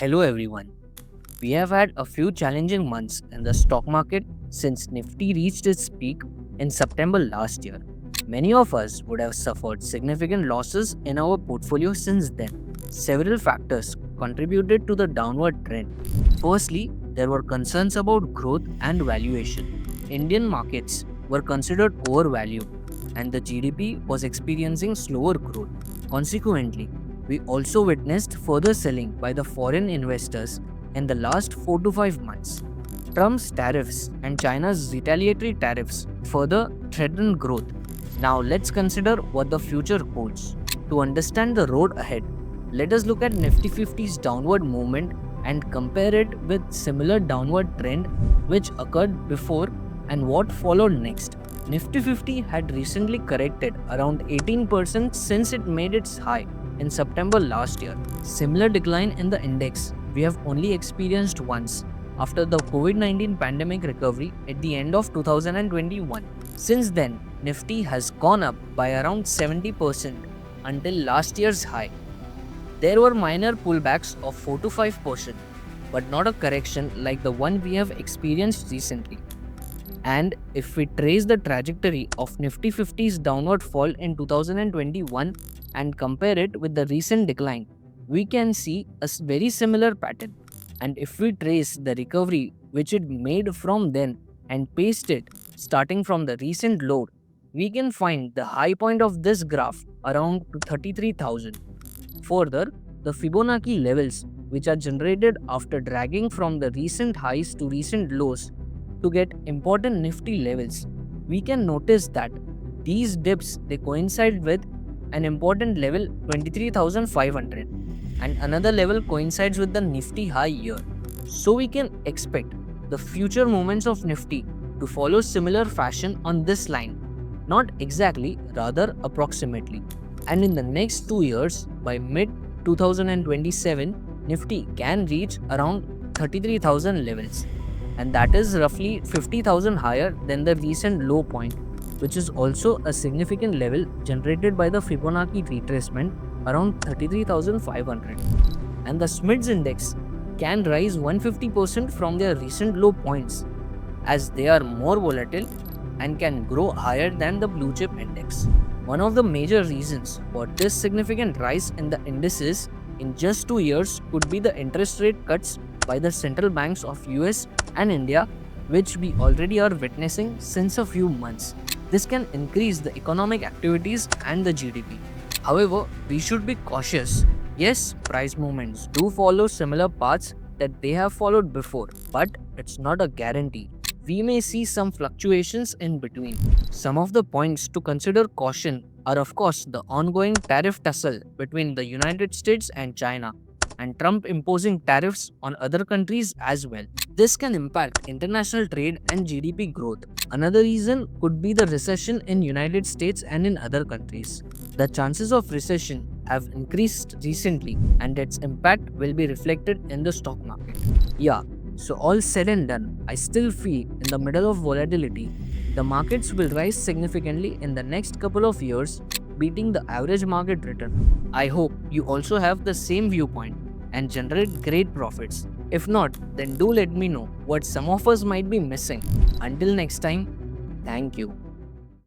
Hello everyone. We have had a few challenging months in the stock market since Nifty reached its peak in September last year. Many of us would have suffered significant losses in our portfolio since then. Several factors contributed to the downward trend. Firstly, there were concerns about growth and valuation. Indian markets were considered overvalued and the GDP was experiencing slower growth. Consequently, we also witnessed further selling by the foreign investors in the last 4 to 5 months. Trump's tariffs and China's retaliatory tariffs further threaten growth. Now let's consider what the future holds. To understand the road ahead, let us look at Nifty 50's downward movement and compare it with similar downward trend which occurred before and what followed next. Nifty 50 had recently corrected around 18% since it made its high in September last year. Similar decline in the index we have only experienced once after the COVID-19 pandemic recovery at the end of 2021. Since then, Nifty has gone up by around 70% until last year's high. There were minor pullbacks of 4 to 5%, but not a correction like the one we have experienced recently. And if we trace the trajectory of Nifty 50's downward fall in 2021 and compare it with the recent decline, we can see a very similar pattern. And if we trace the recovery which it made from then and paste it starting from the recent low, we can find the high point of this graph around 33,000. Further, the Fibonacci levels which are generated after dragging from the recent highs to recent lows to get important Nifty levels, we can notice that these dips they coincide with an important level 23,500 and another level coincides with the Nifty high here. So we can expect the future movements of Nifty to follow similar fashion on this line, not exactly, rather approximately. And in the next 2 years, by mid 2027, Nifty can reach around 33,000 levels, and that is roughly 50,000 higher than the recent low point, which is also a significant level generated by the Fibonacci retracement around 33,500. And the SMIDS index can rise 150% from their recent low points as they are more volatile and can grow higher than the blue chip index. One of the major reasons for this significant rise in the indices in just 2 years could be the interest rate cuts by the central banks of US and India, which we already are witnessing since a few months. This can increase the economic activities and the GDP. However, we should be cautious. Yes, price movements do follow similar paths that they have followed before, but it's not a guarantee. We may see some fluctuations in between. Some of the points to consider caution are, of course, the ongoing tariff tussle between the United States and China, and Trump imposing tariffs on other countries as well. This can impact international trade and GDP growth. Another reason could be the recession in United States and in other countries. The chances of recession have increased recently and its impact will be reflected in the stock market. Yeah, so all said and done, I still feel in the middle of volatility, the markets will rise significantly in the next couple of years, beating the average market return. I hope you also have the same viewpoint and generate great profits. If not, then do let me know what some of us might be missing. Until next time, thank you.